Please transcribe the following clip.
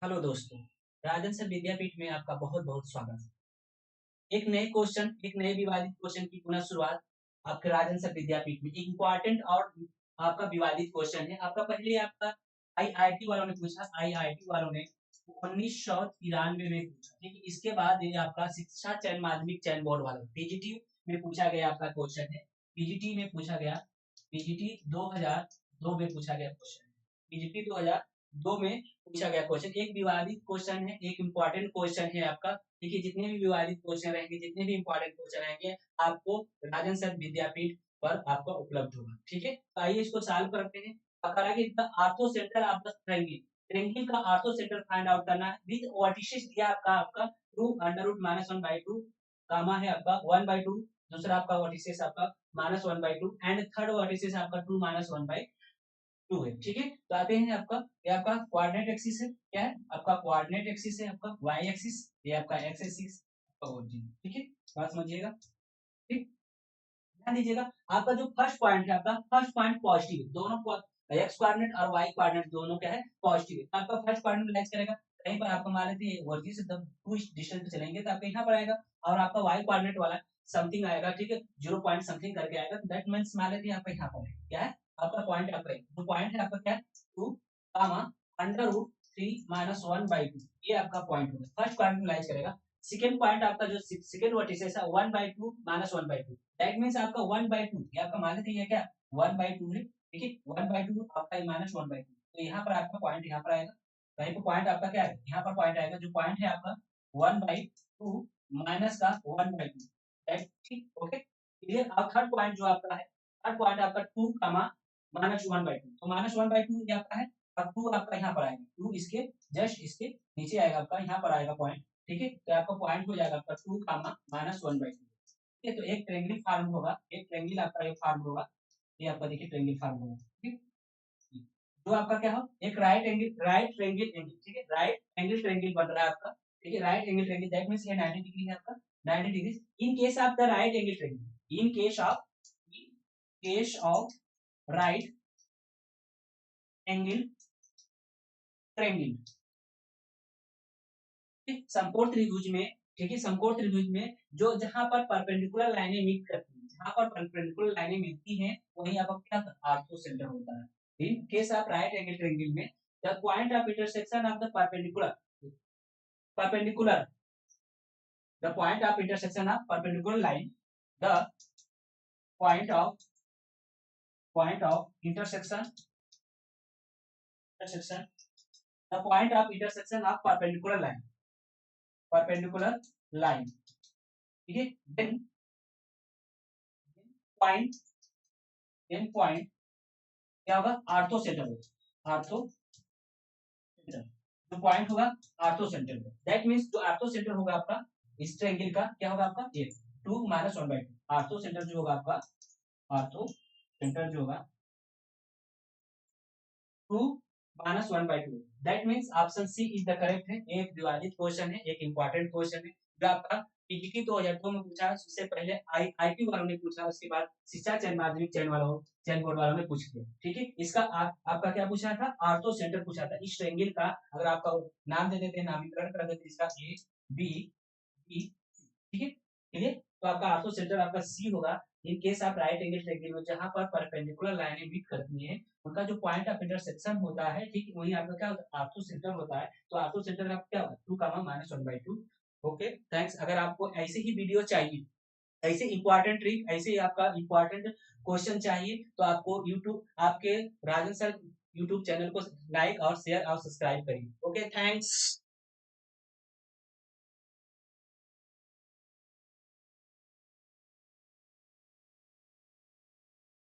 Hello दोस्तों, राजन sir विद्यापीठ में आपका बहुत बहुत स्वागत है। एक नए विवादित क्वेश्चन की पुनः शुरुआत आपके राजन सर विद्यापीठ में। इम्पोर्टेंट और आपका विवादित क्वेश्चन है। आपका पहले आपका आईआईटी वालों ने पूछा, आईआईटी वालों ने 1993 में पूछा। ठीक है, इसके बाद ये आपका शिक्षा चयन माध्यमिक चयन बोर्ड वालों पीजीटी में पूछा गया आपका क्वेश्चन है। पीजीटी में पूछा गया, पीजीटी 2002 में पूछा गया क्वेश्चन है। पीजीटी 2002 में पूछा गया क्वेश्चन। एक विवादित क्वेश्चन है, एक इंपॉर्टेंट क्वेश्चन है आपका। देखिए, जितने भी विवादित क्वेश्चन रहेंगे, जितने भी इंपॉर्टेंट क्वेश्चन रहेंगे, आपको राजन सर विद्यापीठ पर आपको उपलब्ध होगा। ठीक है, तो आइए इसको सॉल्व करते हैं। Ortho centre of the triangle का आर्थो सेंटर फाइंड आउट करना है। विद वर्टिसेस दिया आपका 2 अंडर रूट -1/2 गामा है आपका 1/2। दूसरा आपका वर्टिसेस आपका -1/2 एंड थर्ड वर्टिसेस आपका 2 -1/2 है। ठीक है, तो आते हैं आपका, ये आपका कोऑर्डिनेट एक्सिस है। क्या है आपका कोऑर्डिनेट एक्सिस है, आपका वाई एक्सिस, ये आपका एक्स एक्सिस, आपका ओरिजिन। ठीक है, बात समझिएगा। ठीक, ध्यान दीजिएगा। आपका जो फर्स्ट पॉइंट है, आपका फर्स्ट पॉइंट पॉजिटिव है। दोनों एक्स कोऑर्डिनेट और वाई कोऑर्डिनेट दोनों क्या है, पॉजिटिव है। तो आपका फर्स्ट पॉइंट मैच करेगा। कहीं पर आपको मान लेते हैं ओरिजिन से 2 डिस्टेंस पे चलेंगे तो आपका यहाँ पर आएगा, और आपका वाई कोऑर्डिनेट वाला समथिंग आएगा। ठीक है, 0 पॉइंट समथिंग करके आएगा, तो दैट मींस मान लेते हैं आपका यहाँ पर है। क्या है आपका पॉइंट, आपका जो पॉइंट है आपका क्या है 2 गामा अंडर रूट 3 -1/2, ये आपका पॉइंट होगा। फर्स्ट पॉइंट मैच करेगा। सेकंड पॉइंट आपका जो सेकंड वर्टिसेस है 1/2 -1/2, दैट मींस आपका 1/2, ये आपका मान लेते हैं क्या 1/2 है। ठीक है, 1/2 आपका -1/2, तो यहाँ पर आपका पॉइंट यहाँ पर आएगा। कहीं पर पॉइंट आपका क्या है, यहाँ पर पॉइंट आएगा। जो पॉइंट है आपका 1/2 माइनस का 1/2, दैट ठीक। Okay, clear. अब थर्ड पॉइंट जो आपका है, थर्ड पॉइंट आपका 2 कामा -1/2, तो -1/2 ये आपका है, और 2 आपका यहाँ पर आएगा। 2 इसके जस्ट इसके नीचे आएगा, आपका यहाँ पर आएगा पॉइंट। ठीक है, तो आपका पॉइंट हो जाएगा आपका 2 कामा -1/2। ठीक है, तो एक ट्रायंगल फॉर्म होगा, एक ट्रायंगल आपका ये फॉर्म होगा। ये आपका देखिए ट्रायंगल फॉर्म होगा। ठीक, तो आपका क्या हो, एक राइट ट्रायंगल एंगल। ठीक है, राइट एंगल ट्रायंगल बन रहा है आपका। ठीक है, right angle triangle, that means ये 90 डिग्री है आपका, 90 degree. In case of the right angle triangle, in case of right angle triangle, समकोण त्रिभुज में। ठीक है, समकोण त्रिभुज में जो जहां पर परपेंडिकुलर लाइनें मीट करती हैं, जहां पर परपेंडिकुलर लाइनें मिलती हैं, वहीं आपका क्या आर्थो सेंटर होता है। In case of right angle triangle में the point of intersection of the perpendicular the point of intersection of perpendicular line, the point of intersection the point of intersection of perpendicular line। ठीक है, point point क्या होगा, ortho centre होगा। Ortho centre जो point होगा ortho centre होगा, that means जो ortho centre होगा आपका इस ट्रायंगल का, क्या होगा आपका ये 2 -1/2। आर्थो सेंटर जो होगा आपका, आर्थो सेंटर जो होगा 2 -1/2, that means option C is the correct है। एक विवादित क्वेश्चन है, एक इंपॉर्टेंट क्वेश्चन है, जो आपका पीजीटी 2002 में पूछा, उससे पहले आईआईटी वालों ने पूछा, उसके बाद शिक्षा चयन माध्यमिक चयन बोर्ड वालों ने पूछ लिया। ठीक है, इसका आपका क्या पूछा था, आर्थो सेंटर पूछा था। इस ट्रायंगल का अगर आपका नाम दे देते हैं, नामकरण कर देते इसका ए बी ई, ठीक है, क्लियर। तो आपका आर्थो सेंटर आपका सी होगा। इन case of right angle triangle में जहां पर परपेंडिकुलर लाइनें मीट करती हैं, उनका जो पॉइंट ऑफ इंटरसेक्शन होता है, ठीक वही आपका क्या होता है, आर्थो सेंटर होता है। तो आर्थो सेंटर आपका क्या होगा 2 -1/2। Okay, thanks. अगर आपको ऐसे ही वीडियो चाहिए, ऐसे इंपॉर्टेंट ट्रिक, ऐसे आपका इंपॉर्टेंट क्वेश्चन चाहिए, तो आपको यूट्यूब आपके राजन सर यूट्यूब चैनल को लाइक और शेयर और सब्सक्राइब करिए। Okay, thanks.